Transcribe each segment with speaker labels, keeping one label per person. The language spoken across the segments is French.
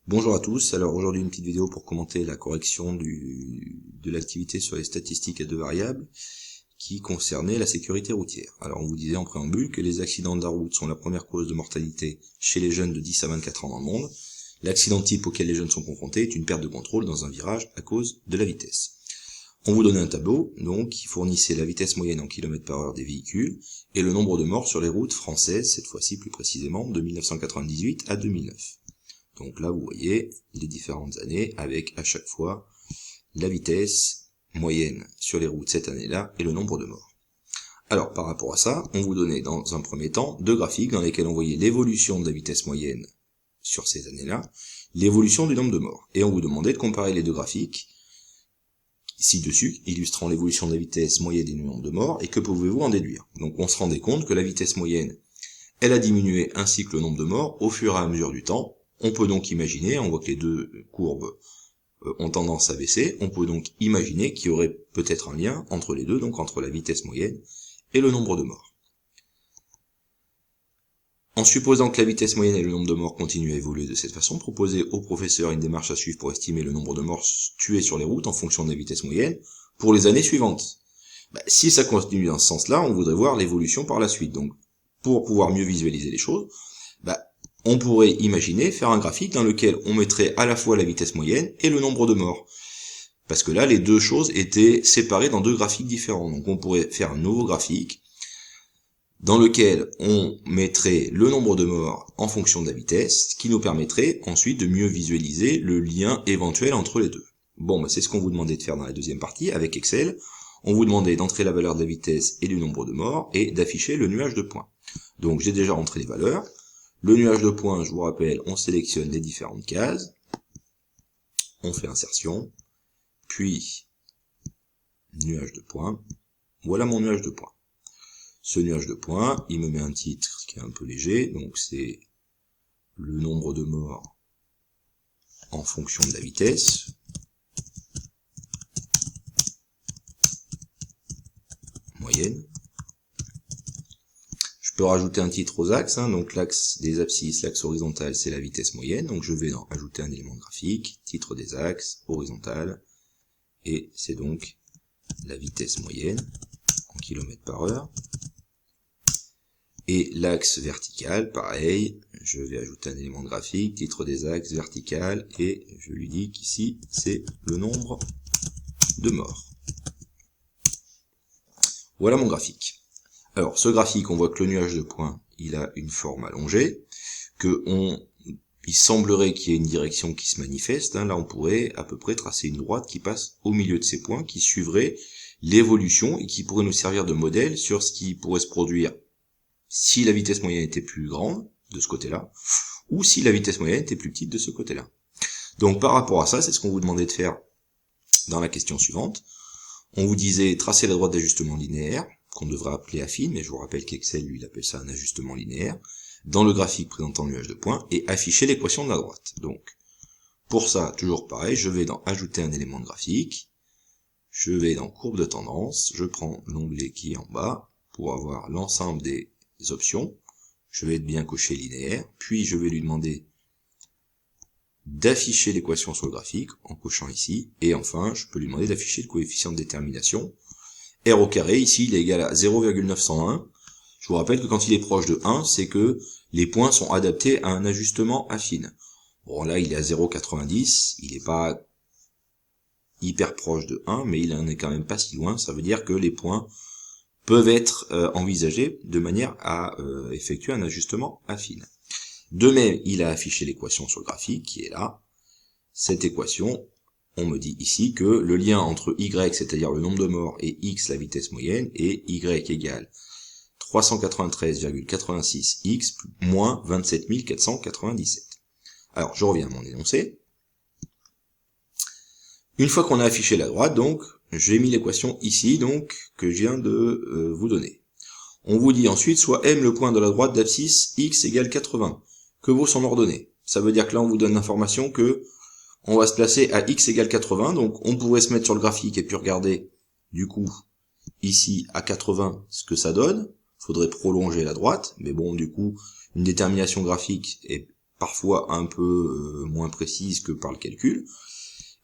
Speaker 1: Bonjour à tous, alors aujourd'hui une petite vidéo pour commenter la correction de l'activité sur les statistiques à deux variables qui concernait la sécurité routière. Alors on vous disait en préambule que les accidents de la route sont la première cause de mortalité chez les jeunes de 10 à 24 ans dans le monde. L'accident type auquel les jeunes sont confrontés est une perte de contrôle dans un virage à cause de la vitesse. On vous donnait un tableau donc qui fournissait la vitesse moyenne en km/h des véhicules et le nombre de morts sur les routes françaises, cette fois-ci plus précisément de 1998 à 2009. Donc là, vous voyez les différentes années avec à chaque fois la vitesse moyenne sur les routes cette année-là et le nombre de morts. Alors, par rapport à ça, on vous donnait dans un premier temps deux graphiques dans lesquels on voyait l'évolution de la vitesse moyenne sur ces années-là, l'évolution du nombre de morts. Et on vous demandait de comparer les deux graphiques ci-dessus, illustrant l'évolution de la vitesse moyenne et du nombre de morts, et que pouvez-vous en déduire? Donc on se rendait compte que la vitesse moyenne, elle a diminué ainsi que le nombre de morts au fur et à mesure du temps. On peut donc imaginer, on voit que les deux courbes ont tendance à baisser, on peut donc imaginer qu'il y aurait peut-être un lien entre les deux, donc entre la vitesse moyenne et le nombre de morts. En supposant que la vitesse moyenne et le nombre de morts continuent à évoluer de cette façon, proposez au professeur une démarche à suivre pour estimer le nombre de morts tués sur les routes en fonction de la vitesse moyenne pour les années suivantes. Si ça continue dans ce sens-là, on voudrait voir l'évolution par la suite. Donc, pour pouvoir mieux visualiser les choses, on pourrait imaginer faire un graphique dans lequel on mettrait à la fois la vitesse moyenne et le nombre de morts. Parce que là, les deux choses étaient séparées dans deux graphiques différents. Donc on pourrait faire un nouveau graphique dans lequel on mettrait le nombre de morts en fonction de la vitesse, ce qui nous permettrait ensuite de mieux visualiser le lien éventuel entre les deux. Bon, c'est ce qu'on vous demandait de faire dans la deuxième partie avec Excel. On vous demandait d'entrer la valeur de la vitesse et du nombre de morts et d'afficher le nuage de points. Donc j'ai déjà rentré les valeurs. Le nuage de points, je vous rappelle, on sélectionne les différentes cases, on fait insertion, puis nuage de points, voilà mon nuage de points. Ce nuage de points, il me met un titre qui est un peu léger, donc c'est le nombre de morts en fonction de la vitesse, moyenne. Je peux rajouter un titre aux axes, donc l'axe des abscisses, l'axe horizontal, c'est la vitesse moyenne, donc je vais ajouter un élément graphique, titre des axes, horizontal, et c'est donc la vitesse moyenne en km/h. Et l'axe vertical, pareil, je vais ajouter un élément graphique, titre des axes, vertical, et je lui dis qu'ici, c'est le nombre de morts. Voilà mon graphique. Alors, ce graphique, on voit que le nuage de points, il a une forme allongée, il semblerait qu'il y ait une direction qui se manifeste. Là, on pourrait à peu près tracer une droite qui passe au milieu de ces points, qui suivrait l'évolution et qui pourrait nous servir de modèle sur ce qui pourrait se produire si la vitesse moyenne était plus grande, de ce côté-là, ou si la vitesse moyenne était plus petite de ce côté-là. Donc, par rapport à ça, c'est ce qu'on vous demandait de faire dans la question suivante. On vous disait tracer la droite d'ajustement linéaire, qu'on devrait appeler affine, mais je vous rappelle qu'Excel, lui, il appelle ça un ajustement linéaire, dans le graphique présentant le nuage de points, et afficher l'équation de la droite. Donc, pour ça, toujours pareil, je vais dans ajouter un élément de graphique, je vais dans courbe de tendance, je prends l'onglet qui est en bas, pour avoir l'ensemble des options, je vais bien cocher linéaire, puis je vais lui demander d'afficher l'équation sur le graphique, en cochant ici, et enfin, je peux lui demander d'afficher le coefficient de détermination. R au carré, ici, il est égal à 0,901. Je vous rappelle que quand il est proche de 1, c'est que les points sont adaptés à un ajustement affine. Bon, là, il est à 0,90, il n'est pas hyper proche de 1, mais il en est quand même pas si loin, ça veut dire que les points peuvent être envisagés de manière à effectuer un ajustement affine. De même, il a affiché l'équation sur le graphique, qui est là. Cette équation, on me dit ici que le lien entre y, c'est-à-dire le nombre de morts, et x, la vitesse moyenne, est y égale 393,86x moins 27 497. Alors, je reviens à mon énoncé. Une fois qu'on a affiché la droite, donc, j'ai mis l'équation ici, donc, que je viens de vous donner. On vous dit ensuite, soit m le point de la droite d'abscisse x égale 80. Que vaut son ordonnée? Ça veut dire que là, on vous donne l'information que on va se placer à x égale 80, donc on pourrait se mettre sur le graphique et puis regarder, du coup, ici, à 80, ce que ça donne. Il faudrait prolonger la droite, mais bon, du coup, une détermination graphique est parfois un peu moins précises que par le calcul.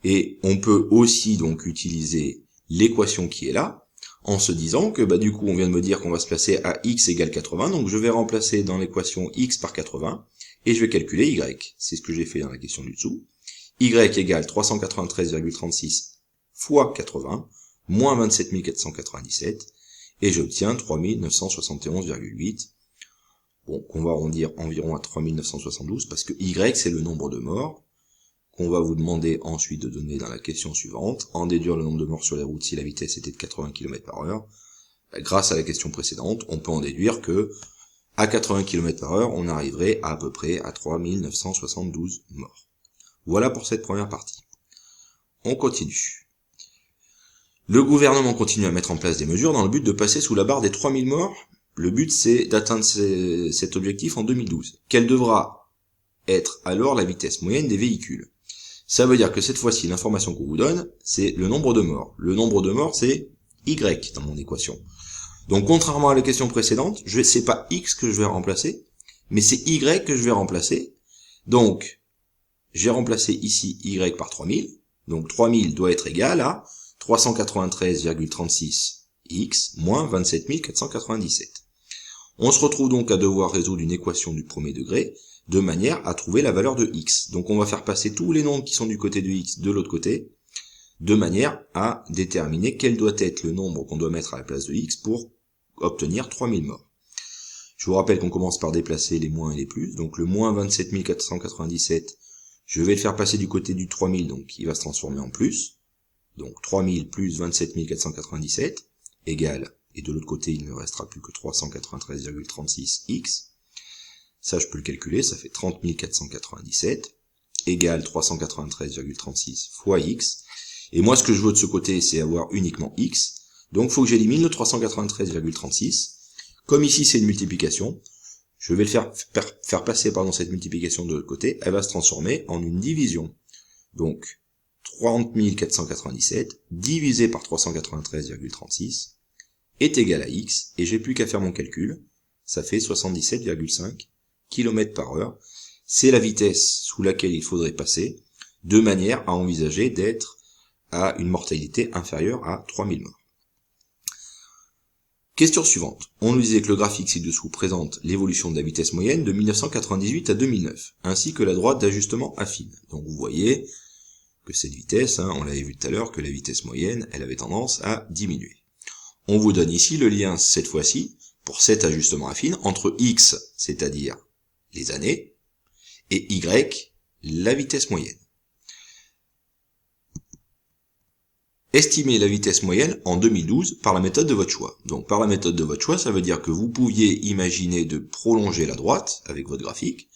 Speaker 1: Et on peut aussi donc utiliser l'équation qui est là, en se disant que du coup on vient de me dire qu'on va se placer à x égale 80, donc je vais remplacer dans l'équation x par 80, et je vais calculer y. C'est ce que j'ai fait dans la question du dessous. Y égale 393,36 fois 80, moins 27 497, et j'obtiens 3971,8. Bon, qu'on va arrondir environ à 3972, parce que y c'est le nombre de morts, qu'on va vous demander ensuite de donner dans la question suivante, en déduire le nombre de morts sur les routes si la vitesse était de 80 km/h. Grâce à la question précédente, on peut en déduire que à 80 km/h, on arriverait à peu près à 3972 morts. Voilà pour cette première partie. On continue. Le gouvernement continue à mettre en place des mesures dans le but de passer sous la barre des 3000 morts. Le but, c'est d'atteindre cet objectif en 2012. Quelle devra être alors la vitesse moyenne des véhicules? Ça veut dire que cette fois-ci, l'information qu'on vous donne, c'est le nombre de morts. Le nombre de morts, c'est Y dans mon équation. Donc, contrairement à la question précédente, c'est pas X que je vais remplacer, mais c'est Y que je vais remplacer. Donc, j'ai remplacé ici Y par 3000. Donc, 3000 doit être égal à 393,36 X moins 27 497. On se retrouve donc à devoir résoudre une équation du premier degré, de manière à trouver la valeur de x. Donc on va faire passer tous les nombres qui sont du côté de x de l'autre côté, de manière à déterminer quel doit être le nombre qu'on doit mettre à la place de x pour obtenir 3000 morts. Je vous rappelle qu'on commence par déplacer les moins et les plus, donc le moins 27 497, je vais le faire passer du côté du 3000, donc il va se transformer en plus, donc 3000 plus 27 497, égale, et de l'autre côté il ne restera plus que 393,36 x, ça, je peux le calculer, ça fait 30 497, égale 393,36 fois x. Et moi, ce que je veux de ce côté, c'est avoir uniquement x. Donc, il faut que j'élimine le 393,36. Comme ici, c'est une multiplication, je vais le faire passer cette multiplication de l'autre côté. Elle va se transformer en une division. Donc, 30 497 divisé par 393,36 est égal à x. Et j'ai plus qu'à faire mon calcul. Ça fait 77,5 km/h, c'est la vitesse sous laquelle il faudrait passer, de manière à envisager d'être à une mortalité inférieure à 3000 morts. Question suivante. On nous disait que le graphique ci-dessous présente l'évolution de la vitesse moyenne de 1998 à 2009, ainsi que la droite d'ajustement affine. Donc vous voyez que cette vitesse, on l'avait vu tout à l'heure, que la vitesse moyenne, elle avait tendance à diminuer. On vous donne ici le lien, cette fois-ci, pour cet ajustement affine, entre x, c'est-à-dire les années, et y, la vitesse moyenne. Estimez la vitesse moyenne en 2012 par la méthode de votre choix. Donc par la méthode de votre choix, ça veut dire que vous pouviez imaginer de prolonger la droite avec votre graphique.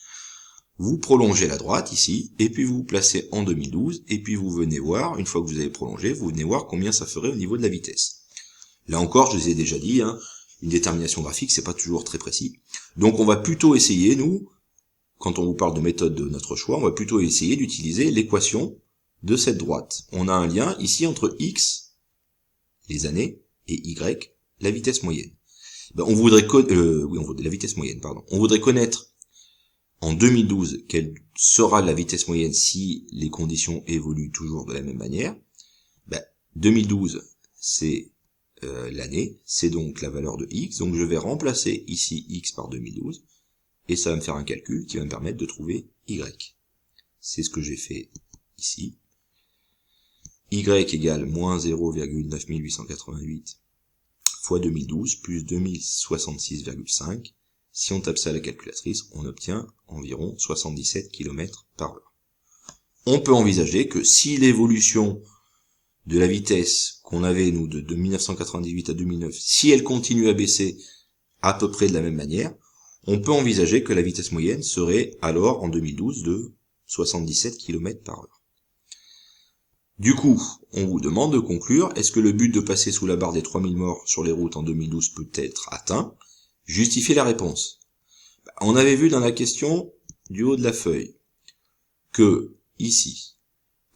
Speaker 1: Vous prolongez la droite ici, et puis vous vous placez en 2012, et puis vous venez voir, une fois que vous avez prolongé, vous venez voir combien ça ferait au niveau de la vitesse. Là encore, je vous ai déjà dit, une détermination graphique, c'est pas toujours très précis. Donc on va plutôt essayer, nous, quand on vous parle de méthode de notre choix, on va plutôt essayer d'utiliser l'équation de cette droite. On a un lien ici entre x, les années, et y, la vitesse moyenne. On voudrait la vitesse moyenne, pardon. On voudrait connaître en 2012 quelle sera la vitesse moyenne si les conditions évoluent toujours de la même manière. 2012, c'est l'année, c'est donc la valeur de x, donc je vais remplacer ici x par 2012, et ça va me faire un calcul qui va me permettre de trouver y. C'est ce que j'ai fait ici. Y égale moins 0,9888 fois 2012 plus 2066,5. Si on tape ça à la calculatrice, on obtient environ 77 km/h. On peut envisager que si l'évolution de la vitesse qu'on avait, nous, de 1998 à 2009, si elle continue à baisser à peu près de la même manière, on peut envisager que la vitesse moyenne serait alors, en 2012, de 77 km/h. Du coup, on vous demande de conclure, est-ce que le but de passer sous la barre des 3000 morts sur les routes en 2012 peut être atteint? Justifiez la réponse. On avait vu dans la question du haut de la feuille que, ici,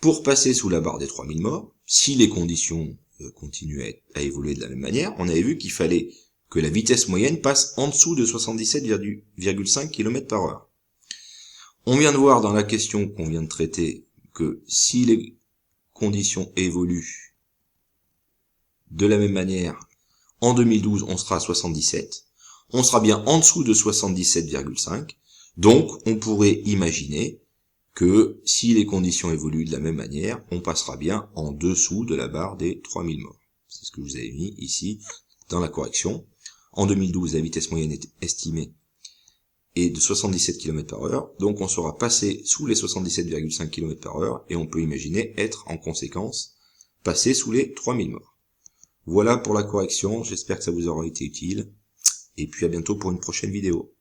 Speaker 1: pour passer sous la barre des 3000 morts, si les conditions continuaient à évoluer de la même manière, on avait vu qu'il fallait que la vitesse moyenne passe en dessous de 77,5 km/h. On vient de voir dans la question qu'on vient de traiter que si les conditions évoluent de la même manière, en 2012, on sera à 77. On sera bien en dessous de 77,5. Donc, on pourrait imaginer que si les conditions évoluent de la même manière, on passera bien en dessous de la barre des 3000 morts. C'est ce que vous avez mis ici dans la correction. En 2012, la vitesse moyenne estimée est de 77 km/h, donc on sera passé sous les 77,5 km/h et on peut imaginer être en conséquence passé sous les 3000 morts. Voilà pour la correction, j'espère que ça vous aura été utile, et puis à bientôt pour une prochaine vidéo.